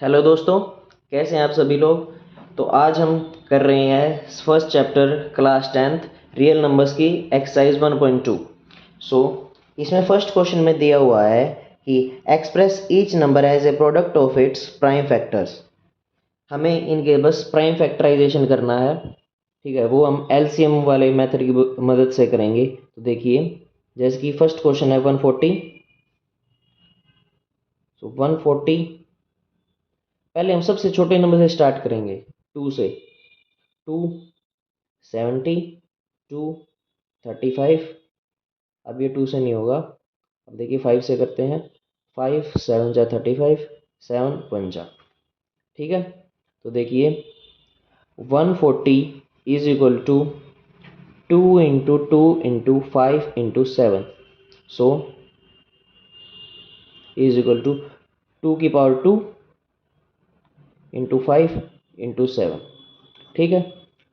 Hello दोस्तों, कैसे हैं आप सभी लोग। तो आज हम कर रहे हैं first chapter class tenth real numbers की एक्सरसाइज 1.2। सो इसमें फर्स्ट क्वेश्चन में दिया हुआ है कि express each number as a product of its prime factors. हमें इनके बस प्राइम फैक्टराइजेशन करना है। ठीक है, वो हम एलसीएम वाले मेथड की मदद से करेंगे। तो देखिए, जैसे कि फर्स्ट क्वेश्चन है 140। सो 140, पहले हम सबसे छोटे नंबर से स्टार्ट करेंगे, 2 से। 2, 70, 2, 35। अब ये 2 से नहीं होगा। अब देखिए 5 से करते हैं। 5 7 जा 35, 7 1 जा। ठीक है, तो देखिए 140 is equal to 2 into 2 into 5 into 7। So is equal to 2 की पावर 2 इंटू 5 इंटू 7। ठीक है,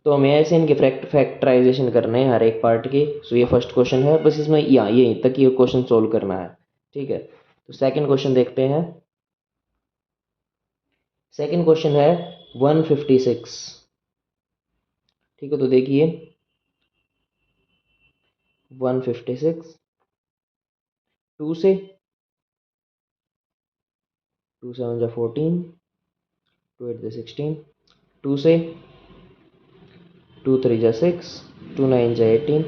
तो हमें ऐसे इनके फैक्टराइजेशन करने हैं हर एक पार्ट के। सो ये फर्स्ट क्वेश्चन है, बस इसमें यहाँ यहीं तक ये क्वेश्चन सोल्व करना है। ठीक है, तो सेकंड क्वेश्चन देखते हैं। सेकंड क्वेश्चन है 156। ठीक है, तो देखिए 156, 2 से। 2 7 जा 14, 2 8 जा 16, 2 से। 2 3 जा 6, 2 9 जा 18।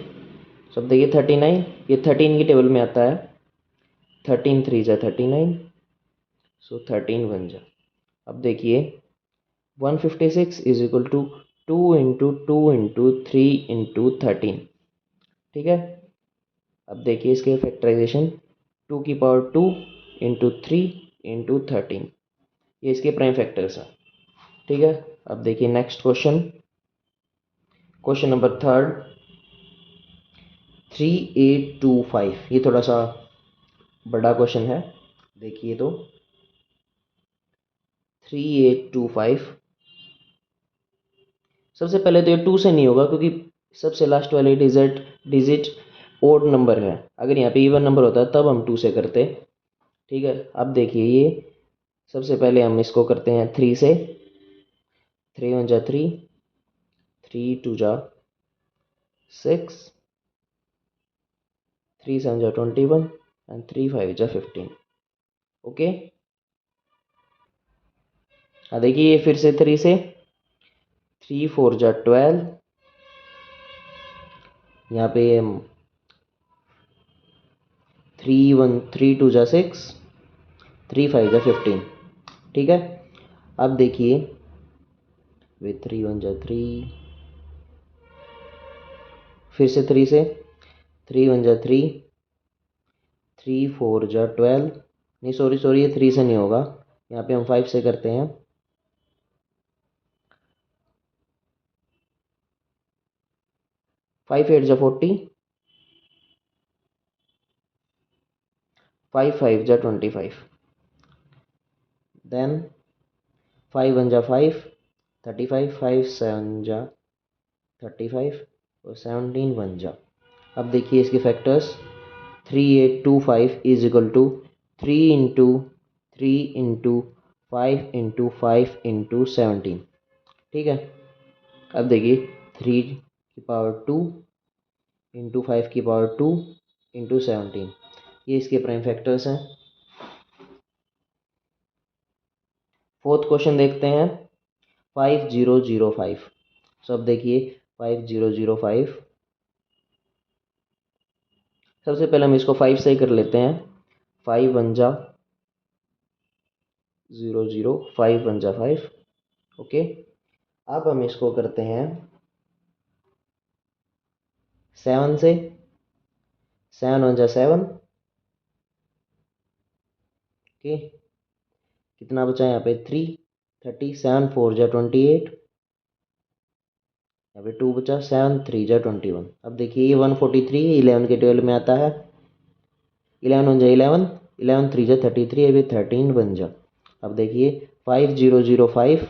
सब देखिए 39, ये 13 की टेबल में आता है। 13 3 जा 39, सो 13 1 जा। अब देखिए 156 is equal to 2 into 2 into 3 into 13। ठीक है, अब देखिए इसके फैक्टराइजेशन। 2 की पावर 2 इंटू 3 इंटू 13, ये इसके प्राइम फैक्टर्स हैं। ठीक है, अब देखिए next question, question number third 3825। ये थोड़ा सा बड़ा क्वेश्चन है, देखिए तो 3825। सबसे पहले तो ये 2 से नहीं होगा, क्योंकि सबसे लास्ट वाले डिजिट ओड नंबर है। अगर यहाँ पे इवन नंबर होता तब हम 2 से करते। ठीक है, अब देखिए ये सबसे पहले हम इसको करते हैं 3 से। 3 1 जा 3, 3 2 जा 6, 3 7 जा 21 एंड 3 5 जा 15। ओके, अब देखिए ये फिर से 3 से। 3 4 जा 12, यहाँ पे 3 2 जा 6, 3 5 जा 15। ठीक है, अब देखिए विथ 3 1 जा 3, फिर से 3 से। 3 1 जा 3, 3 4 जा 12। नहीं, सॉरी सॉरी, ये 3 से नहीं होगा, यहाँ पे हम 5 से करते हैं। 5 8 जा 40, 5 5 जा 25। देन 5 1 जा 5, 35, 5 7 जा 35 और 17 1 जा। अब देखिए इसके factors. 3825 is equal to 3 into 3 into 5 into 5 into 17। ठीक है, अब देखिए 3 की पावर 2 इंटू 5 की पावर 2 इंटू 17, ये इसके प्राइम फैक्टर्स हैं। फोर्थ क्वेश्चन देखते हैं 5005। सो अब देखिए 5005, सबसे पहले हम इसको 5 से ही कर लेते हैं। 5 1 जा 0 0, 5 1 जा 5। ओके, अब हम इसको करते हैं 7 से। 7 1 जा 7। ओके, कितना बचा यहाँ पे 3 30, 7 4 जा 28, यहाँ पे 2 बचा, 7 3 जा 21। अब देखिए ये 143 11 के टेबल में आता है। 11 1 जा 11, 11 3 जा 33, अभी 13 बन जा। अब देखिए 5005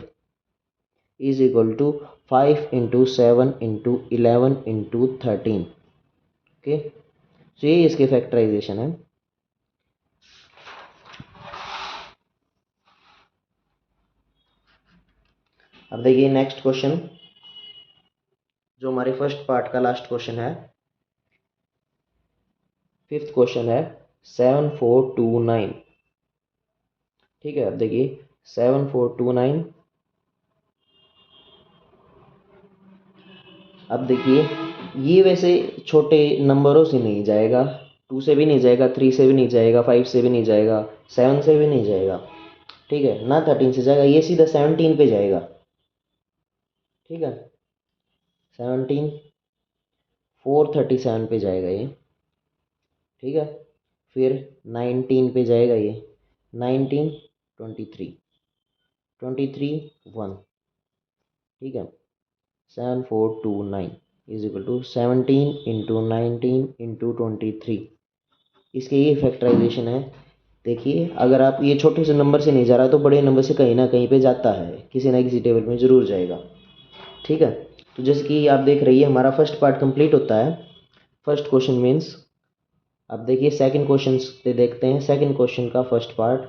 is equal to 5 into 7 into 11 into 13। Okay, तो ये इसके फैक्टराइजेशन है। अब देखिए नेक्स्ट क्वेश्चन, जो हमारे फर्स्ट पार्ट का लास्ट क्वेश्चन है, फिफ्थ क्वेश्चन है 7429। ठीक है, अब देखिए 7429। अब देखिए ये वैसे छोटे नंबरों से नहीं जाएगा, 2 से भी नहीं जाएगा, 3 से भी नहीं जाएगा, 5 से भी नहीं जाएगा, 7 से भी नहीं जाएगा, ठीक है ना, 13 से जाएगा, ये सीधा 17 पे जाएगा। ठीक है, 17 437 पे जाएगा ये। ठीक है, फिर 19 पे जाएगा ये, 19 23 23 1। ठीक है, 7429 is equal to 17 into 19 into 23। इसके ये फैक्टराइजेशन है। देखिए अगर आप ये छोटे से नंबर से नहीं जा रहा तो बड़े नंबर से कहीं ना कहीं पे जाता है, किसी ना किसी टेबल में ज़रूर जाएगा। ठीक है, तो जैसे कि आप देख रही है हमारा फर्स्ट पार्ट कंप्लीट होता है। फर्स्ट क्वेश्चन मीन्स, अब देखिए सेकंड क्वेश्चन पे देखते हैं, सेकंड क्वेश्चन का फर्स्ट पार्ट।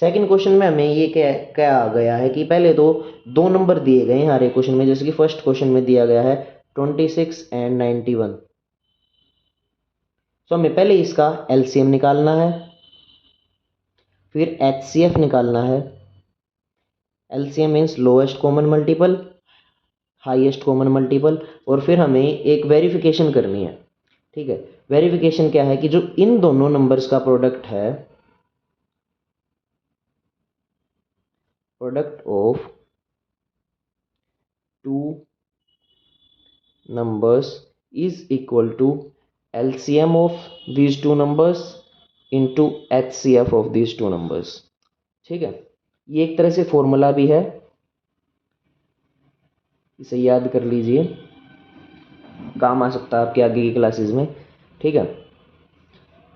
सेकंड क्वेश्चन में हमें ये क्या क्या आ गया है कि पहले तो दो नंबर दिए गए हैं हर एक क्वेश्चन में, जैसे कि फर्स्ट क्वेश्चन में दिया गया है 26 एंड 91। तो हमें पहले इसका एलसीएम निकालना है, फिर एचसीएफ निकालना है। LCM means lowest common multiple, highest common multiple, और फिर हमें एक वेरिफिकेशन करनी है। ठीक है, वेरिफिकेशन क्या है कि जो इन दोनों नंबर्स का प्रोडक्ट है, product of two numbers is equal to LCM of these two numbers into HCF of these two numbers। ठीक है, ये एक तरह से फॉर्मूला भी है, इसे याद कर लीजिए, काम आ सकता है आपके आगे की क्लासेस में। ठीक है,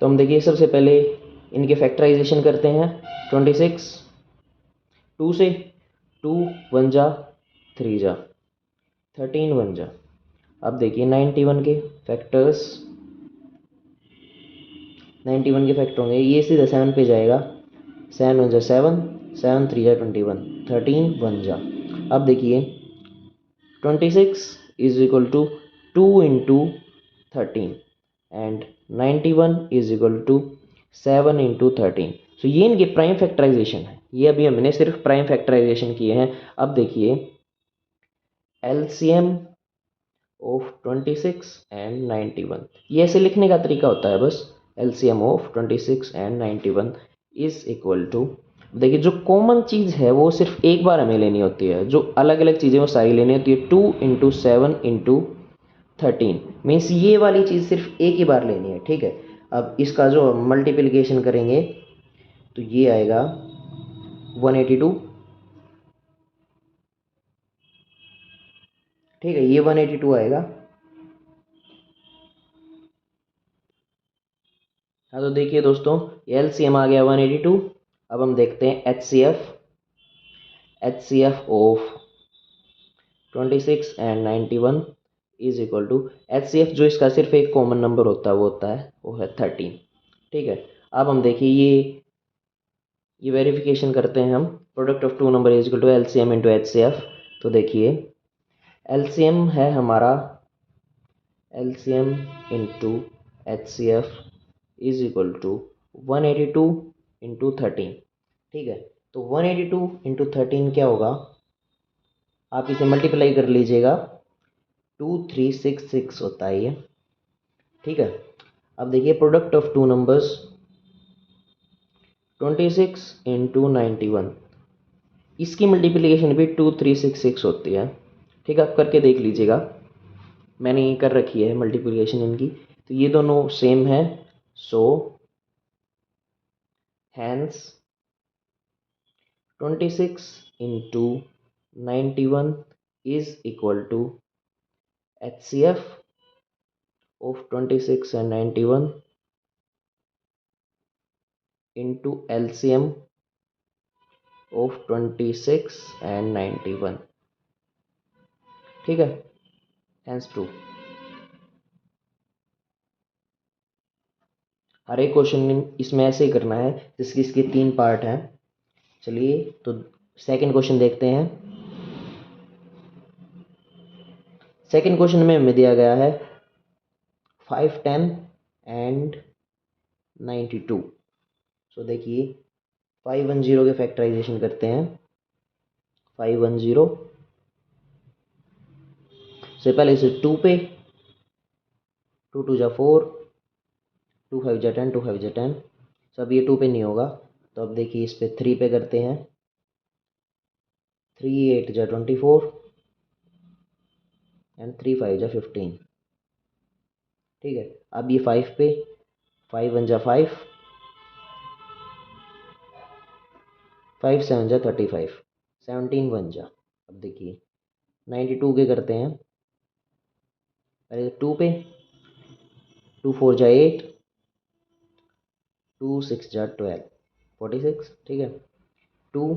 तो हम देखिए सबसे पहले इनके फैक्टराइजेशन करते हैं। 26 2 से, 2 1 जा 3 जा, 13 1 जा। अब देखिए 91 के फैक्टर्स, 91 के फैक्टर होंगे, ये सीधा 7 पे जाएगा, 7 1 जा 7, 7 3 जा 21, 13 1 जा। अब देखिए 26 is equal to 2 into 13 and 91 is equal to 7 into 13। तो ये इनके प्राइम फैक्टराइजेशन है, ये अभी हमने सिर्फ प्राइम फैक्टराइजेशन किए हैं। अब देखिए एलसीएम ऑफ 26 एंड 91, ये ऐसे लिखने का तरीका होता है बस, LCM of 26 and 91 is equal to, देखिए जो कॉमन चीज़ है वो सिर्फ एक बार हमें लेनी होती है, जो अलग अलग चीज़ें वो सारी लेनी होती है। 2 इंटू 7 इंटू 13 मीन्स ये वाली चीज़ सिर्फ एक ही बार लेनी है। ठीक है, अब इसका जो मल्टीप्लिकेशन करेंगे तो ये आएगा 182। ठीक है, ये 182 आएगा। हाँ, तो देखिए दोस्तों एलसीएम आ गया 182। अब हम देखते हैं HCF, HCF of 26 and 91 is equal to HCF, जो इसका सिर्फ एक कॉमन नंबर होता है वो है 13। ठीक है, अब हम देखिए ये वेरिफिकेशन करते हैं हम, product of two number is equal to LCM into HCF. तो देखिए एलसीएम है हमारा, LCM into HCF is equal to 182 into 13। ठीक है, तो 182 इंटू 13 क्या होगा, आप इसे मल्टीप्लाई कर लीजिएगा, 2366 होता है ये। ठीक है, अब देखिए product of two numbers 26 into 91, इसकी मल्टीप्लिकेशन भी 2366 होती है। ठीक है, आप करके देख लीजिएगा, मैंने ये कर रखी है मल्टीप्लिकेशन इनकी, तो ये दोनों सेम है। So hence 26 into 91 is equal to HCF of 26 and 91 into LCM of 26 and 91। ठीक है, हैंस प्रूफ। हर एक क्वेश्चन इसमें ऐसे ही करना है, जिसकी इसके 3 पार्ट हैं। चलिए तो सेकंड क्वेश्चन देखते हैं। सेकंड क्वेश्चन में हमें दिया गया है 5, 10 एंड 92। सो देखिए 510 के फैक्टराइजेशन करते हैं। 510 से पहले इसे 2 पे, 2 2 जा 4, 2 5 जा 10, 2 5 जा 10। सब ये 2 पे नहीं होगा, तो अब देखिए इस पे 3 पे करते हैं। 3 8 जा 24 एंड 3 5 जा 15। ठीक है, अब ये 5 पे, 5 1 जा 5, 5 7 जा 35, 17 1 जा। अब देखिए 92 के करते हैं। पहले 2 पे, 2 4 जा 8, 2 6 जा 12, 46। ठीक है, 2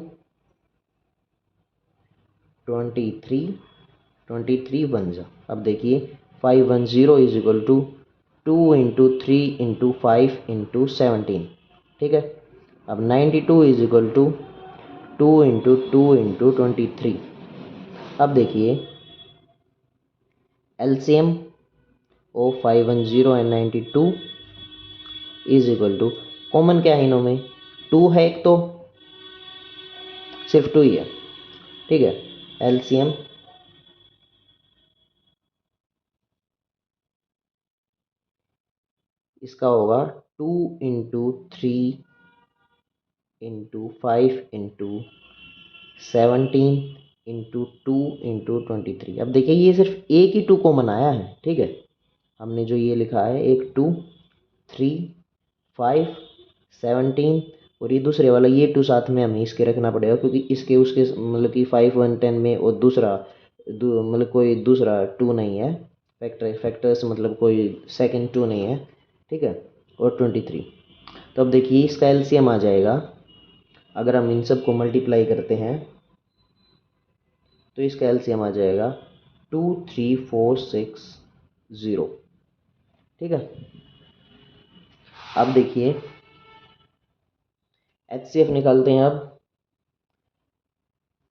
23, 23 1 जा। अब देखिए 510 is equal to 2 into 3 into 5 into 17। ठीक है, अब 92 is equal to 2 into 2 into 23। अब देखिए LCM of 510 and 92 is equal to, common क्या है इनों में, 2 है एक, तो सिर्फ 2 ही है। ठीक है, एलसीएम इसका होगा 2 into 3 into 5 into 17 into 2 into 23। अब देखिए ये सिर्फ एक ही 2 कॉमन आया है। ठीक है, हमने जो ये लिखा है एक 2 3 5 17, और ये दूसरे वाला ये 2 साथ में हमें इसके रखना पड़ेगा, क्योंकि इसके उसके मतलब कि 5 1 10 में और दूसरा मतलब कोई दूसरा 2 नहीं है। फैक्टर्स मतलब कोई सेकंड 2 नहीं है। ठीक है, और 23। तो अब देखिए इसका एलसीएम आ जाएगा, अगर हम इन सब को मल्टीप्लाई करते हैं तो इसका एलसीएम आ जाएगा 2 3 4 6 0। ठीक है, अब देखिए एचसीएफ निकालते हैं। अब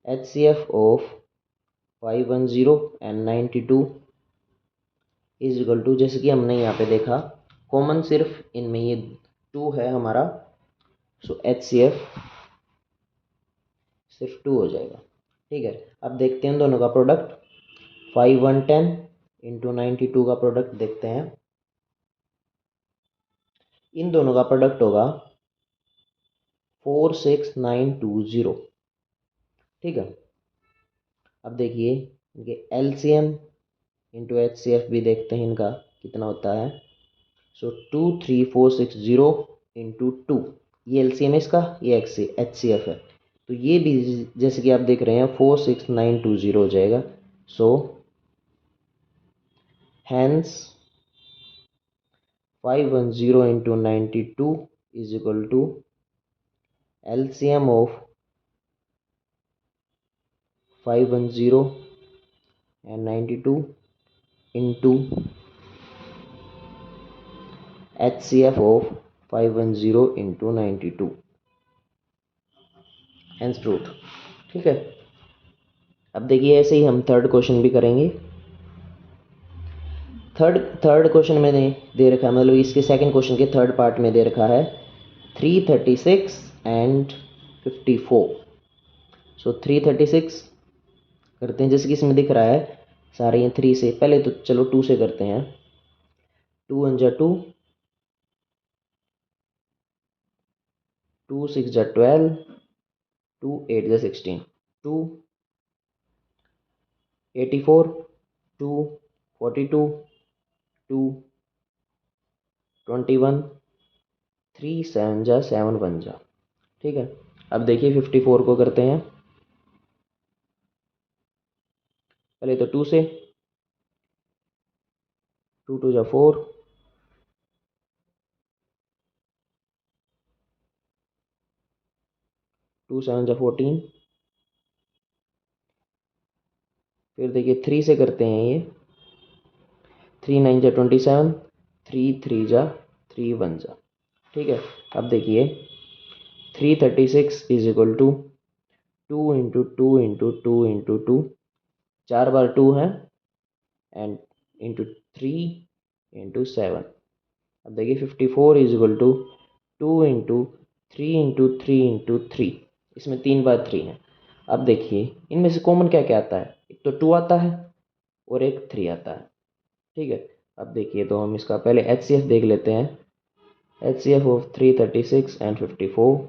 HCF of 510 and 92 is equal to, जैसे कि हमने यहाँ पे देखा कॉमन सिर्फ इनमें ये 2 है हमारा, सो एचसीएफ सिर्फ 2 हो जाएगा। ठीक है, अब देखते हैं दोनों का प्रोडक्ट। 5110 इंटू 92 का प्रोडक्ट देखते हैं। इन दोनों का प्रोडक्ट होगा 46920। ठीक है, अब देखिए इनके एलसीएम इंटू एचसीएफ भी देखते हैं इनका कितना होता है। सो 23460 इंटू 2, ये एलसीएम है इसका, ये एचसीएफ है। तो ये भी जैसे कि आप देख रहे हैं 46920 हो जाएगा। So hence 510 into 92 is equal to LCM of 510 and 92 into HCF of 510 into 92, hence truth। ठीक है, अब देखिए ऐसे ही हम थर्ड क्वेश्चन भी करेंगे। थर्ड क्वेश्चन में दे रखा है, मतलब इसके सेकंड क्वेश्चन के थर्ड पार्ट में दे रखा है 336 एंड 54। सो 336 करते हैं, जैसे कि इसमें दिख रहा है सारे ये 3 से, पहले तो चलो 2 से करते हैं। 2 1 जा 2, 2 6 जा 12, 2 8 जा 16, 2 84, 2 42, 2 21, 3 7 जा 7 1 जा। ठीक है, अब देखिए 54 को करते हैं। पहले तो 2 से, 2 2 जा 4, 2 7 जा 14। फिर देखिए 3 से करते हैं ये, 3 9 जा 27, 3 3 जा 3 1 जा। ठीक है, अब देखिए 336 is equal to 2 into 2 into 2 into 2, 4 बार 2 है एंड इंटू 3 इंटू 7। अब देखिए 54 is equal to 2 into 3 into 3 into 3, इसमें 3 बार 3 है। अब देखिए इनमें से कॉमन क्या क्या आता है, एक तो 2 आता है और एक 3 आता है, ठीक है। अब देखिए तो हम इसका पहले HCF देख लेते हैं। HCF of 336 and 54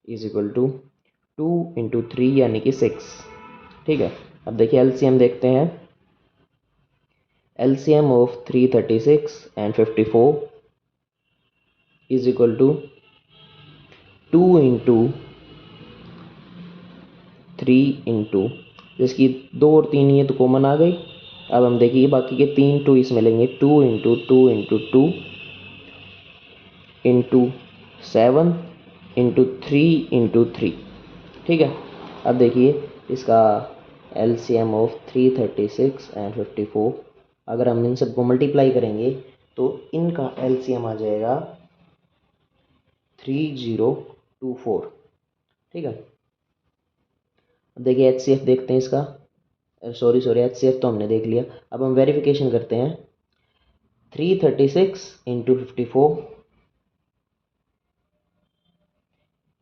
is equal to 2 into 3 यानी कि 6, ठीक है। अब देखिए LCM देखते हैं। LCM of 336 and 54 is equal to 2 into 3 into, जिसकी 2 और 3 ये तो कॉमन आ गई। अब हम देखिए बाकी के 3 2 इसमें लेंगे, 2 into 2 into 2 into 7 into 3 into 3, ठीक है। अब देखिए इसका LCM ऑफ 336 एंड 54, अगर हम इन सबको मल्टीप्लाई करेंगे तो इनका LCM आ जाएगा 3024, ठीक है। अब देखिए HCF देखते हैं इसका, सॉरी HCF तो हमने देख लिया। अब हम वेरिफिकेशन करते हैं। 336 इंटू 54,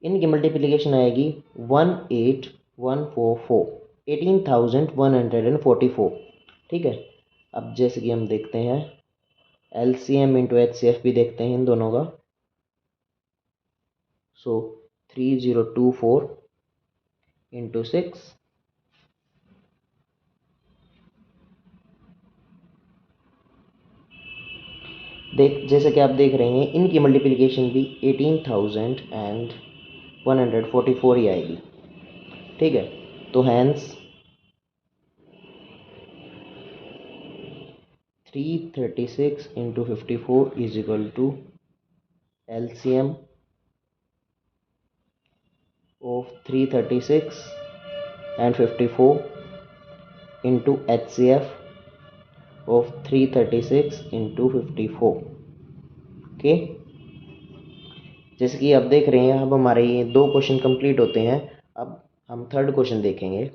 इनकी मल्टीप्लिकेशन आएगी 18144, 18,144, ठीक है। अब जैसे कि हम देखते हैं LCM इंटू HCF भी देखते हैं इन दोनों का। सो 3024 इंटू 6, जैसे कि आप देख रहे हैं इनकी मल्टीप्लिकेशन भी 18,144 ही आएगी, ठीक है। तो hence 336 into 54 is equal to LCM of 336 and 54 into HCF of 336 into 54, okay. जैसे कि आप देख रहे हैं अब हमारे ये 2 क्वेश्चन कंप्लीट होते हैं। अब हम थर्ड क्वेश्चन देखेंगे।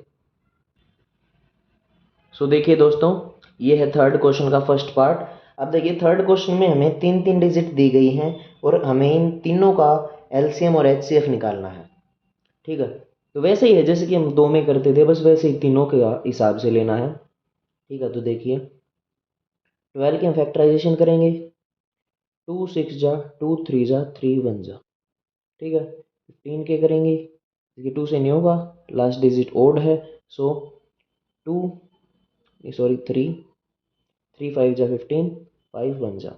सो देखिए दोस्तों, ये है थर्ड क्वेश्चन का फर्स्ट पार्ट। अब देखिए थर्ड क्वेश्चन में हमें 3 डिजिट दी गई हैं और हमें इन तीनों का LCM और HCF निकालना है, ठीक है। तो वैसे ही है जैसे कि हम 2 में करते थे, बस वैसे ही तीनों के हिसाब से लेना है, ठीक है। तो देखिए 12 की हम फैक्टराइजेशन करेंगे। 2 6 जा, 2 3 जा, 3 1 जा, ठीक है। 15 के करेंगे, देखिए 2 से नहीं होगा, लास्ट डिजिट ओड है। सो 2 सॉरी 3 3 5 जा 15, 5 1 जा,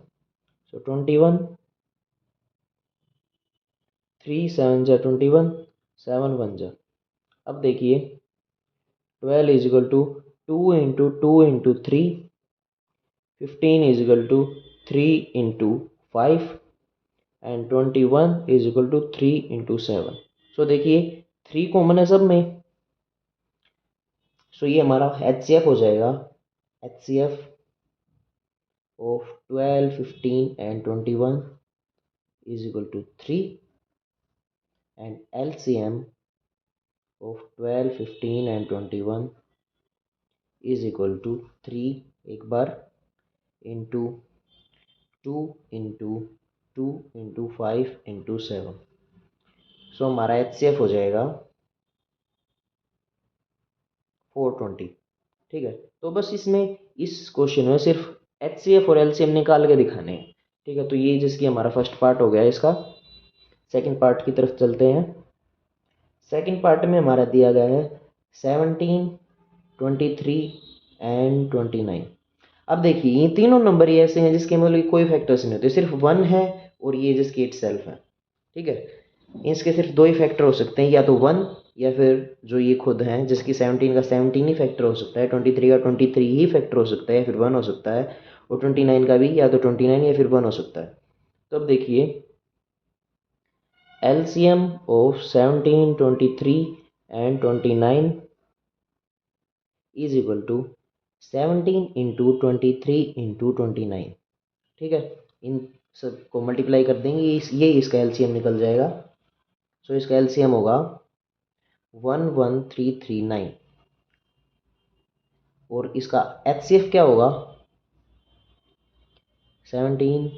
सो 21, 3 7 जा 21, 7 1 जा। अब देखिए 12 is equal to 2 into 2 into 3, 15 is equal to 3 into 5 and 21 is equal to 3 into 7। सो देखिए 3 कॉमन है सब में, सो ये हमारा HCF हो जाएगा। HCF of 12 15 and 21 is equal to 3 and LCM of 12 15 and 21 is equal to 3 एक बार into 2 into 2 into 5 into 7। सो हमारा HCF हो जाएगा 420, ठीक है। तो बस इसमें इस क्वेश्चन में सिर्फ HCF और LCM निकाल के दिखाने हैं, ठीक है। तो ये जिसकी हमारा फर्स्ट पार्ट हो गया इसका। सेकंड पार्ट की तरफ चलते हैं। सेकंड पार्ट में हमारा दिया गया है 17 23 एंड 29। अब देखिए ये तीनों नंबर ही ऐसे हैं जिसके मतलब कोई फैक्टर्स नहीं होते, सिर्फ 1 है और ये जिसकी इट सेल्फ है, ठीक है। इसके सिर्फ 2 ही फैक्टर हो सकते हैं, या तो 1 या फिर जो ये खुद हैं जिसकी 17 का 17 ही फैक्टर हो सकता है, 23 का 23 ही फैक्टर हो सकता है या फिर 1 हो सकता है, और 29 का भी या तो 29 या फिर 1 हो सकता है। तो अब देखिए LCM of 17 23 and 29 is equal to 17 into 23 into 29, ठीक है। इन सब को मल्टीप्लाई कर देंगे, ये इसका LCM निकल जाएगा। सो इसका LCM होगा 11339 और इसका HCF क्या होगा, 17,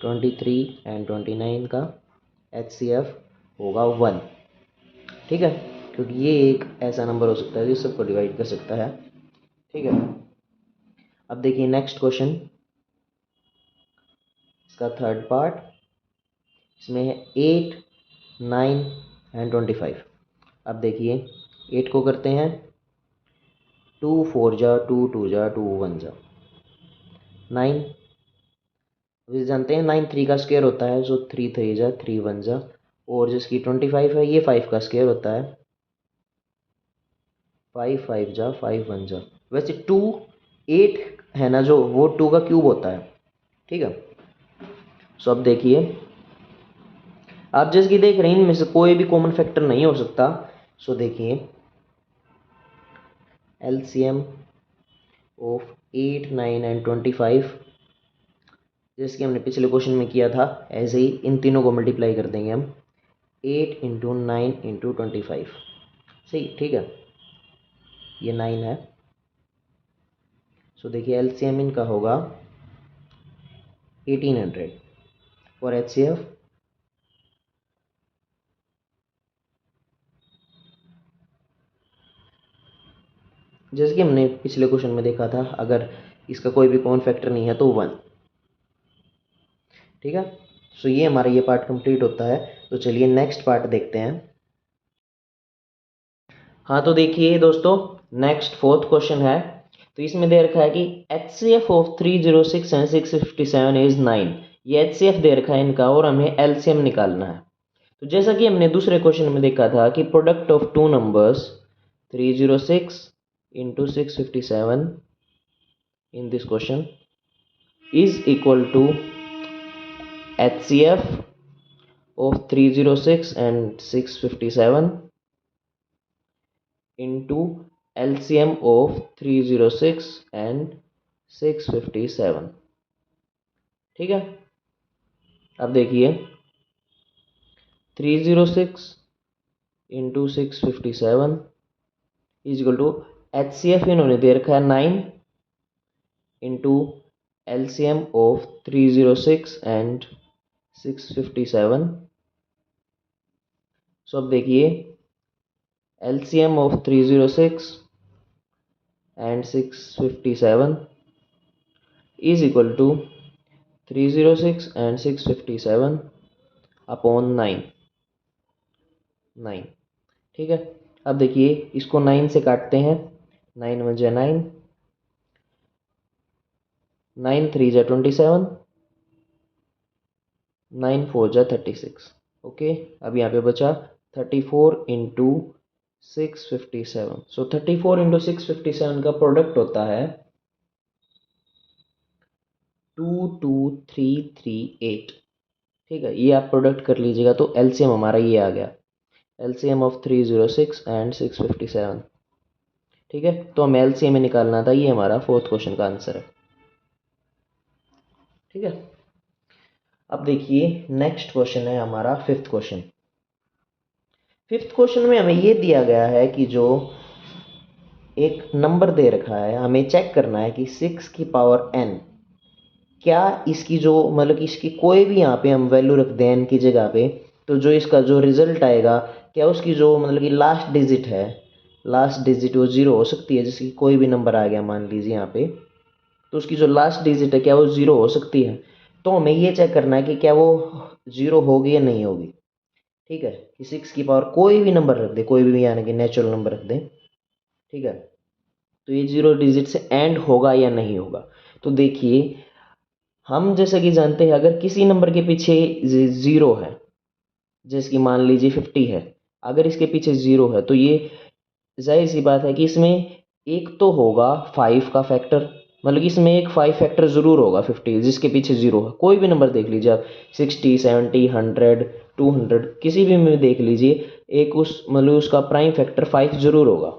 23 एंड 29 का HCF होगा 1। ठीक है, क्योंकि ये एक ऐसा नंबर हो सकता है जो सबको डिवाइड कर सकता है। ठीक है, अब देखिए नेक्स्ट क्वेश्चन, इसका थर्ड पार्ट, इसमें है 8, 9 एंड 25। अब देखिए 8 को करते हैं 2 4 जा 2 2 जा 2 1 जा 9, अभी जानते हैं 9 3 का स्क्वायर होता है, सो 3 3 जा 3 1 जा, और जिसकी 25 है ये 5 का स्क्वायर होता है, 5 5 जा 5 1 जा। वैसे 2 8 है ना जो, वो 2 का क्यूब होता है। ठीक है, सो अब देखिए आप जिसकी देख रहे हैं इनमें से कोई भी कॉमन फैक्टर नहीं हो सकता। सो देखिए LCM ऑफ 8 9 एंड 25, जैसे कि हमने पिछले क्वेश्चन में किया था ऐसे ही इन तीनों को मल्टीप्लाई कर देंगे हम, 8 इंटू 9 इंटू 25। सही, ठीक है, ये 9 है। सो देखिए LCM इनका होगा 1800 और HCF जैसे कि हमने पिछले क्वेश्चन में देखा था, अगर इसका कोई भी कॉमन फैक्टर नहीं है तो 1। ठीक है, सो ये हमारा ये पार्ट कंप्लीट होता है। तो चलिए नेक्स्ट पार्ट देखते हैं। हाँ तो देखिए दोस्तों, नेक्स्ट फोर्थ क्वेश्चन है। तो इसमें दे रखा है कि HCF ऑफ 306 एंड 657 इज 9। ये HCF दे रखा है इनका और हमें LCM निकालना है। तो जैसा कि हमने दूसरे क्वेश्चन में देखा था कि product of two numbers 306 into 657 in this question is equal to HCF of 306 and 657 into LCM of 306 and 657। ठीक है, अब देखिए 306 into 657 is equal to HCF इन्होंने दे रखा है 9 into LCM of 306 and 657। So अब देखिए LCM of 306 and 657 is equal to 306 and 657 upon 9। ठीक है, अब देखिए इसको 9 से काटते हैं, 9 1 जा 9, 9 3 जा 27, 9 4 जा 36। ओके, अब यहाँ पे बचा 34 इंटू 657। सो 34 इंटू 657 का प्रोडक्ट होता है 22338। ठीक है, ये आप प्रोडक्ट कर लीजिएगा तो LCM हमारा ये आ गया, LCM ऑफ 306 एंड 657। ठीक है, तो हमें LCM में निकालना था, ये हमारा फोर्थ क्वेश्चन का आंसर है। ठीक है, अब देखिए नेक्स्ट क्वेश्चन है हमारा फिफ्थ क्वेश्चन। फिफ्थ क्वेश्चन में हमें ये दिया गया है कि जो एक नंबर दे रखा है, हमें चेक करना है कि 6 की पावर n, क्या इसकी जो मतलब कि इसकी कोई भी यहाँ पे हम वैल्यू रख दें n की जगह पे, तो जो इसका जो रिजल्ट आएगा, क्या उसकी जो मतलब कि लास्ट डिजिट है, लास्ट डिजिट वो 0 हो सकती है। जैसे कि कोई भी नंबर आ गया मान लीजिए यहाँ पे, तो उसकी जो लास्ट डिजिट है क्या वो 0 हो सकती है। तो हमें ये चेक करना है कि क्या वो 0 होगी या नहीं होगी। ठीक है, कि 6 की पावर कोई भी नंबर रख दे, कोई भी यानी कि नेचुरल नंबर रख दे। ठीक है, तो ये 0 डिजिट से एंड होगा या नहीं होगा। तो देखिए हम जैसे कि जानते हैं अगर किसी नंबर के पीछे 0 है, जैसे कि मान लीजिए 50 है, अगर इसके पीछे 0 है तो ये जाहिर सी बात है कि इसमें एक तो होगा 5 का फैक्टर, मतलब कि इसमें एक 5 फैक्टर जरूर होगा 50 जिसके पीछे 0 है। कोई भी नंबर देख लीजिए आप, 60 70 100 200 किसी भी में देख लीजिए, एक उस मतलब उसका प्राइम फैक्टर 5 जरूर होगा।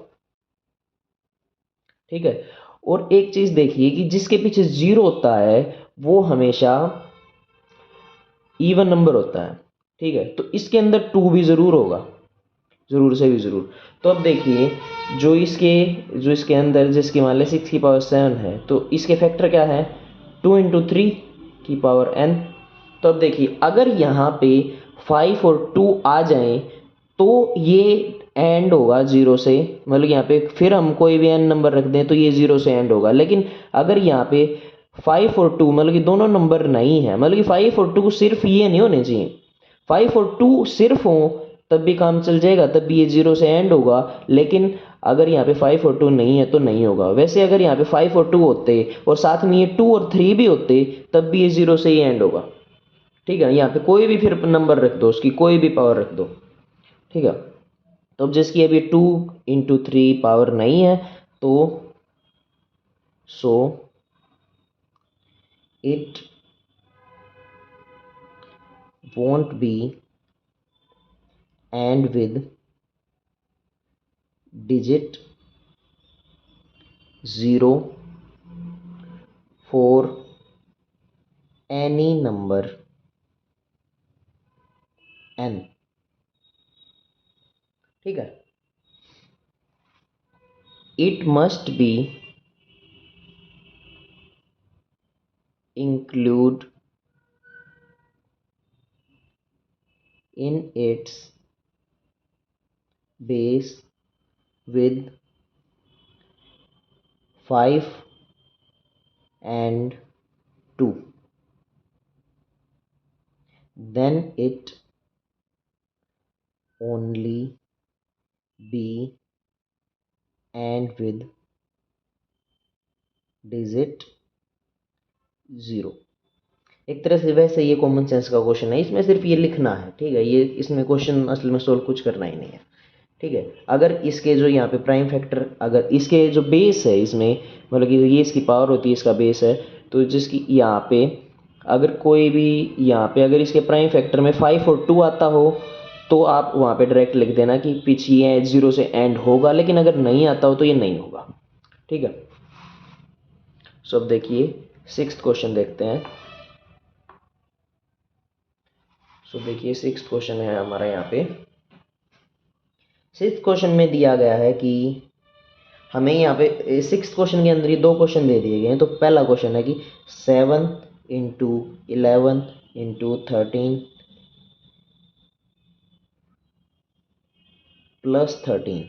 ठीक है, और एक चीज देखिए कि जिसके पीछे 0 होता है वो हमेशा इवन नंबर होता है। ठीक है, तो इसके अंदर 2 भी जरूर होगा। ज़रूर से भी ज़रूर। तो अब देखिए जो इसके अंदर जिसकी मान लें 6 की पावर 7 है, तो इसके फैक्टर क्या है 2 इंटू 3 की पावर n। तो अब देखिए अगर यहाँ पे 5 और 2 आ जाएं तो ये एंड होगा 0 से, मतलब यहाँ पे फिर हम कोई भी n नंबर रख दें तो ये 0 से एंड होगा। लेकिन अगर यहाँ पे 5 और 2 मतलब कि दोनों नंबर नहीं है, मतलब कि 5 और 2 सिर्फ ये नहीं होने चाहिए, 5 और 2 सिर्फ हो तब भी काम चल जाएगा, तब भी ये 0 से एंड होगा। लेकिन अगर यहाँ पे 5 और 2 नहीं है तो नहीं होगा। वैसे अगर यहाँ पे 5 और 2 होते और साथ में ये 2 और 3 भी होते तब भी ये 0 से ही एंड होगा। ठीक है, यहाँ पे कोई भी फिर नंबर रख दो, उसकी कोई भी पावर रख दो। ठीक है, तो अब जिसकी अभी 2 इंटू 3 पावर नहीं है तो so it won't be and with digit 0 for any number n। ठीक है, it must be include in its base with 5 and 2, then it only be and with digit 0। एक तरह से वैसे ये कॉमन सेंस का क्वेश्चन है, इसमें सिर्फ ये लिखना है। ठीक है, ये इसमें क्वेश्चन असल में सोल्व कुछ करना ही नहीं है। ठीक है, अगर इसके जो यहाँ पे प्राइम फैक्टर, अगर इसके जो बेस है इसमें, मतलब कि ये इसकी पावर होती है, इसका बेस है, तो जिसकी यहाँ पे अगर कोई भी यहाँ पे अगर इसके प्राइम फैक्टर में 5 और 2 आता हो तो आप वहाँ पे डायरेक्ट लिख देना कि पिच ये 0 से एंड होगा, लेकिन अगर नहीं आता हो तो ये नहीं होगा। ठीक है, सो अब देखिए 6th क्वेश्चन देखते हैं। सो देखिए 6th क्वेश्चन है हमारा यहाँ पे। 6th क्वेश्चन में दिया गया है कि हमें यहाँ पे 6th क्वेश्चन के अंदर ये 2 क्वेश्चन दे दिए गए हैं। तो पहला क्वेश्चन है कि 7 इंटू 11 इंटू 13 प्लस 13।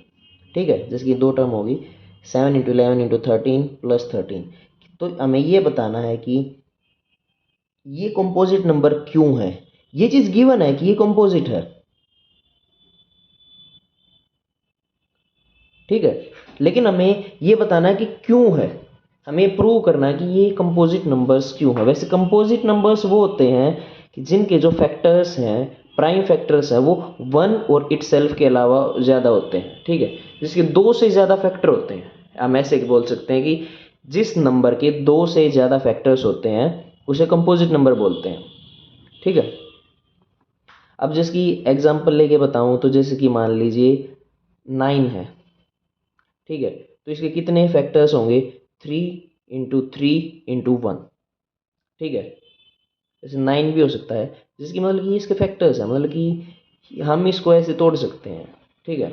ठीक है, जिसकी 2 टर्म होगी 7 इंटू 11 इंटू 13 प्लस 13। तो हमें ये बताना है कि ये कंपोजिट नंबर क्यों है। ये चीज़ गिवन है कि ये कंपोजिट है। ठीक है, लेकिन हमें ये बताना है कि क्यों है, हमें प्रूव करना है कि ये कंपोजिट नंबर्स क्यों है। वैसे कंपोजिट नंबर्स वो होते हैं कि जिनके जो फैक्टर्स हैं, प्राइम फैक्टर्स हैं, वो 1 और इटसेल्फ के अलावा ज़्यादा होते हैं। ठीक है, जिसके 2 से ज़्यादा फैक्टर होते हैं, हम ऐसे बोल सकते हैं कि जिस नंबर के 2 से ज़्यादा फैक्टर्स होते हैं उसे कंपोजिट नंबर बोलते हैं। ठीक है, अब जिसकी एग्जांपल लेके बताऊं तो जैसे कि मान लीजिए 9 है। ठीक है, तो इसके कितने फैक्टर्स होंगे 3 इंटू 3 इंटू 1। ठीक है, जैसे 9 भी हो सकता है, जिसकी मतलब कि इसके फैक्टर्स हैं, मतलब कि हम इसको ऐसे तोड़ सकते हैं। ठीक है,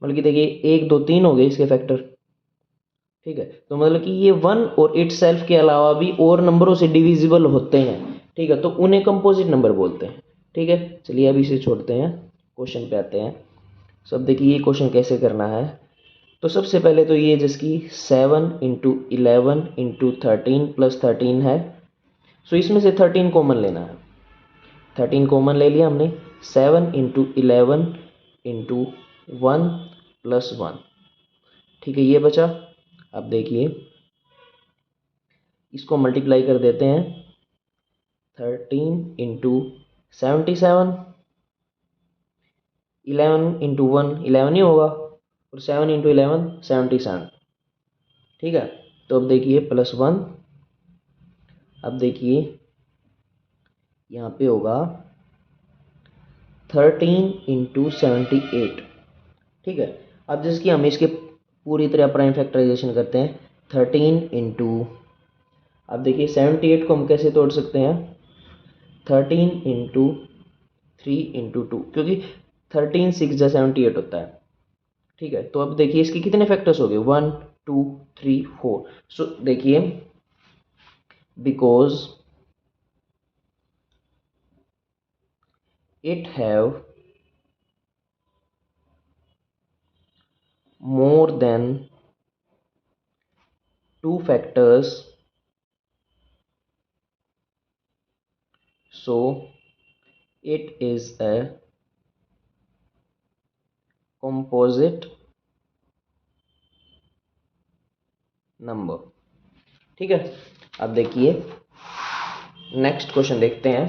मतलब कि देखिए 1 2 3 हो गए इसके फैक्टर। ठीक है, तो मतलब कि ये 1 और इट सेल्फ के अलावा भी और नंबरों से डिविजिबल होते हैं। ठीक है, तो उन्हें कंपोजिट नंबर बोलते हैं। ठीक है, चलिए अभी इसे छोड़ते हैं, क्वेश्चन पे आते हैं। सब देखिए ये क्वेश्चन कैसे करना है। तो सबसे पहले तो ये जिसकी 7 इंटू 11 इंटू 13 प्लस 13 है, सो इसमें से 13 कॉमन लेना है। 13 कॉमन ले लिया हमने। 7 इंटू 11 इंटू 1 प्लस 1। ठीक है, ये बचा। अब देखिए इसको मल्टीप्लाई कर देते हैं। 13 इंटू 77, 11 इंटू 1 11 ही होगा, और 7 इंटू 11 77। ठीक है, तो अब देखिए प्लस 1। अब देखिए यहाँ पे होगा 13 इंटू 78। ठीक है, अब जिसकी हम इसके पूरी तरह प्राइम फैक्टराइजेशन करते हैं 13 इंटू, अब देखिए 78 को हम कैसे तोड़ सकते हैं 13 इंटू 3 इंटू 2, क्योंकि 13 6 जा 78 होता है। ठीक है, तो अब देखिए इसके कितने फैक्टर्स हो गए, 1 2 3 4। सो देखिए because it have more than 2 factors, so it is a composite number। ठीक है, अब देखिए नेक्स्ट क्वेश्चन देखते हैं,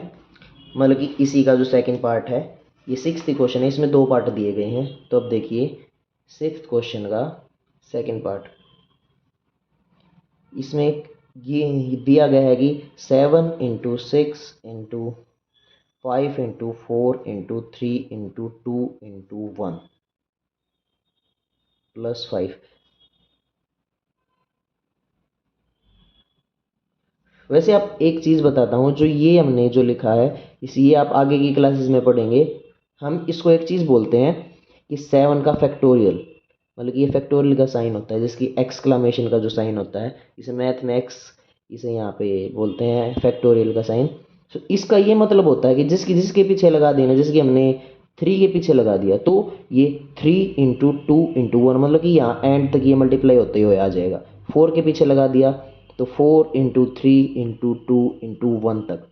मतलब कि इसी का जो सेकंड पार्ट है, ये 6th क्वेश्चन है, इसमें 2 पार्ट दिए गए हैं। तो अब देखिए 6th क्वेश्चन का सेकंड पार्ट, इसमें ये दिया गया है कि 7 into 6 into 5 into 4 into 3 into 2 into 1 plus 5। वैसे आप एक चीज़ बताता हूँ, जो ये हमने जो लिखा है इस ये आप आगे की क्लासेस में पढ़ेंगे। हम इसको एक चीज़ बोलते हैं कि 7 का फैक्टोरियल, मतलब कि ये फैक्टोरियल का साइन होता है, जिसकी एक्सक्लामेशन का जो साइन होता है, इसे मैथ में एक्स, इसे यहाँ पे बोलते हैं फैक्टोरियल का साइन। तो इसका ये मतलब होता है कि जिसकी जिसके पीछे लगा देना, जिसकी हमने 3 के पीछे लगा दिया, तो ये 3 इंटू 2 इंटू 1, मतलब कि यहाँ एंड तक ये मल्टीप्लाई होते हुए आ जाएगा। 4 के पीछे लगा दिया तो 4 इंटू 3 इंटू 2 इंटू 1 तक।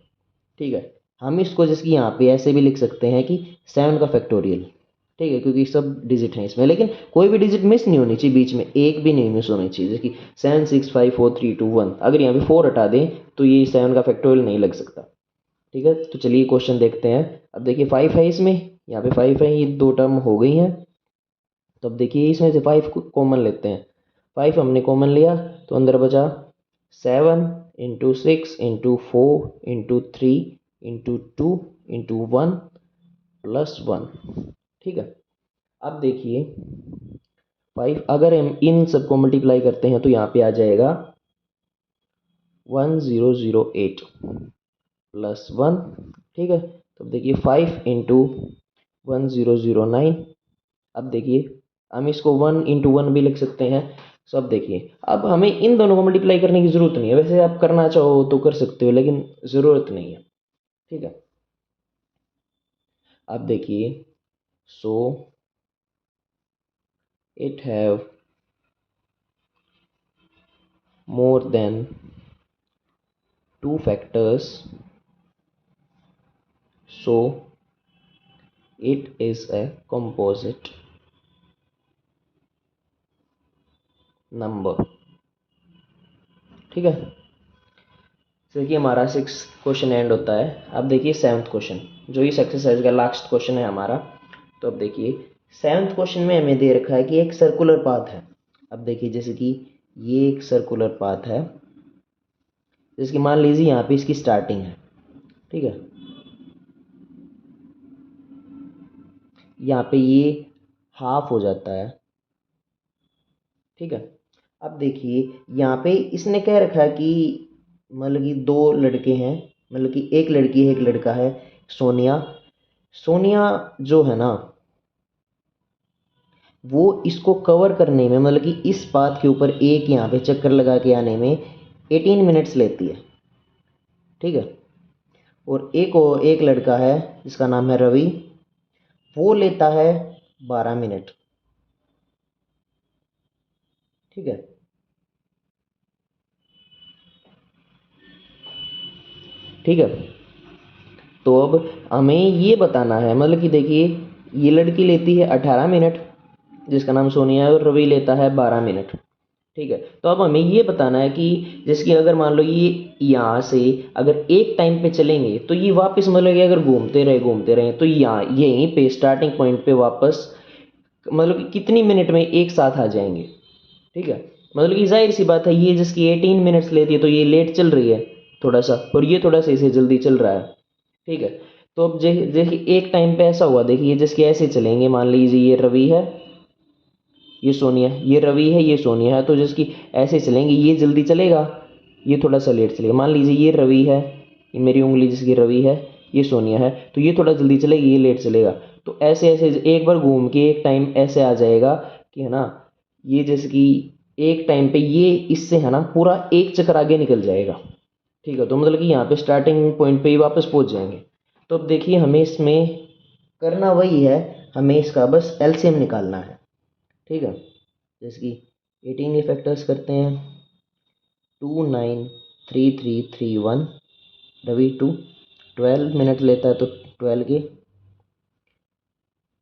ठीक है, हम इसको जिसकी यहाँ पे ऐसे भी लिख सकते हैं कि 7 का फैक्टोरियल। ठीक है, क्योंकि सब डिजिट हैं इसमें, लेकिन कोई भी डिजिट मिस नहीं होनी चाहिए, बीच में एक भी नहीं मिस होनी चाहिए, जैसे कि 7 6 5 4 3 2 1। अगर यहाँ पे 4 हटा दें तो ये 7 का फैक्टोरियल नहीं लग सकता। ठीक है, तो चलिए क्वेश्चन देखते हैं। अब देखिए 5 है इसमें, यहाँ पे 5 है, ये 2 टर्म हो गई हैं। तो अब देखिए इसमें से 5 को कॉमन लेते हैं। 5 हमने कॉमन लिया तो अंदर बचा 7 into 6 into 4 into 3 into 2 into 1 plus 1। ठीक है, अब देखिए 5 अगर हम इन सबको मल्टीप्लाई करते हैं तो यहाँ पे आ जाएगा 1008 प्लस 1। ठीक है, तो अब देखिए 5 इंटू 1009। अब देखिए हम इसको 1 इंटू 1 भी लिख सकते हैं। सो अब देखिए अब हमें इन दोनों को मल्टीप्लाई करने की ज़रूरत नहीं है, वैसे आप करना चाहो तो कर सकते हो, लेकिन ज़रूरत नहीं है। ठीक है, अब देखिए so it have more than 2 factors, so it is a composite number। ठीक है, देखिए हमारा 6 क्वेश्चन एंड होता है। अब देखिए 7th क्वेश्चन, जो इस एक्सरसाइज का लास्ट क्वेश्चन है हमारा। तो अब देखिए 7th क्वेश्चन में हमें दे रखा है कि एक सर्कुलर पाथ है। अब देखिए जैसे कि ये एक सर्कुलर पाथ है, जिसकी मान लीजिए यहाँ पे इसकी स्टार्टिंग है। ठीक है, यहाँ पे ये हाफ हो जाता है। ठीक है, अब देखिए यहाँ पे इसने कह रखा है कि मतलब कि 2 लड़के हैं, मतलब कि एक लड़की है एक लड़का है, सोनिया। सोनिया जो है ना, वो इसको कवर करने में, मतलब कि इस पाथ के ऊपर एक यहाँ पे चक्कर लगा के आने में 18 मिनट्स लेती है। ठीक है, और एक लड़का है जिसका नाम है रवि, वो लेता है 12 मिनट। ठीक है, ठीक है, तो अब हमें ये बताना है, मतलब कि देखिए ये लड़की लेती है 18 मिनट, जिसका नाम सोनिया है, और रवि लेता है 12 मिनट। ठीक है, तो अब हमें ये बताना है कि जिसकी अगर मान लो ये यहाँ से अगर एक टाइम पे चलेंगे तो ये वापस, मतलब कि अगर घूमते रहे तो यहाँ यहीं पे स्टार्टिंग पॉइंट पे वापस, मतलब कि कितनी मिनट में एक साथ आ जाएंगे। ठीक है, मतलब कि जाहिर सी बात है, ये जिसकी 18 मिनट्स लेती है तो ये लेट चल रही है थोड़ा सा, और ये थोड़ा सा इसे जल्दी चल रहा है। ठीक है, तो अब देखिए एक टाइम पे ऐसा हुआ, देखिए जिसके ऐसे चलेंगे, मान लीजिए ये रवि है ये सोनिया, ये रवि है ये सोनिया है, तो जिसकी ऐसे चलेंगे ये जल्दी चलेगा, ये थोड़ा सा लेट चलेगा। मान लीजिए ये रवि है, ये मेरी उंगली जिसकी रवि है, ये सोनिया है, तो ये थोड़ा जल्दी चलेगी ये लेट चलेगा। तो ऐसे ऐसे एक बार घूम के एक टाइम ऐसे आ जाएगा कि है ना, ये जैसे कि एक टाइम पे ये इससे है ना पूरा एक चक्कर आगे निकल जाएगा। ठीक है, तो मतलब कि यहाँ पे स्टार्टिंग पॉइंट पे ही वापस पहुँच जाएंगे। तो अब देखिए हमें इसमें करना वही है, हमें इसका बस एलसीएम निकालना है। ठीक है, जैसे कि 18 ये फैक्टर्स करते हैं, 2 9 3 3 3 1 रवि 2, 12 मिनट लेता है तो 12 के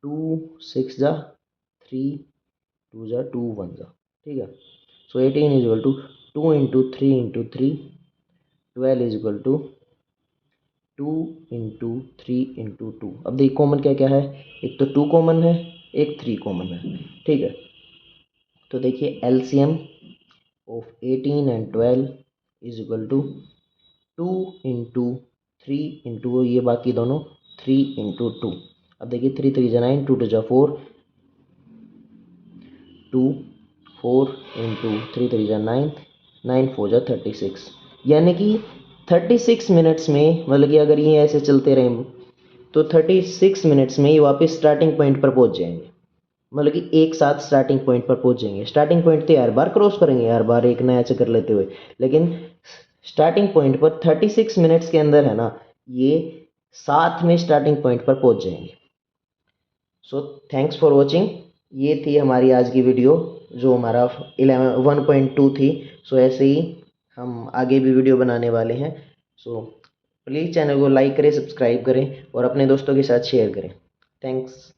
2 6 जा 3 2 जा 2 1 जा। ठीक है, so 18 is equal to 2 × 3 × 3 12 is equal to 2 × 3 × 2। अब देखिए कॉमन क्या क्या है, एक तो 2 कॉमन है, एक 3 कॉमन है। ठीक है, तो देखिए LCM of 18 and 12 is equal to 2 × 3 × ये बाकी दोनों 3 × 2। अब देखिए 3 3 जा 9, 2 2 जा 4, 2 4 × 3 3 जा 9, 9 4 जा 36। यानी कि 36 मिनट्स में, मतलब कि अगर ये ऐसे चलते रहे तो 36 मिनट्स में ये वापस स्टार्टिंग पॉइंट पर पहुंच जाएंगे। मतलब कि एक साथ स्टार्टिंग पॉइंट पर पहुंच जाएंगे। स्टार्टिंग पॉइंट तो हर बार क्रॉस करेंगे, हर बार एक नया चक्कर लेते हुए, लेकिन स्टार्टिंग पॉइंट पर 36 मिनट्स के अंदर है ना ये साथ में स्टार्टिंग पॉइंट पर पहुंच जाएंगे। So thanks for watching. ये थी हमारी आज की वीडियो जो हमारा 1.2 थी। सो ऐसे ही हम आगे भी वीडियो बनाने वाले हैं। सो प्लीज़ चैनल को लाइक करें, सब्सक्राइब करें और अपने दोस्तों के साथ शेयर करें। थैंक्स।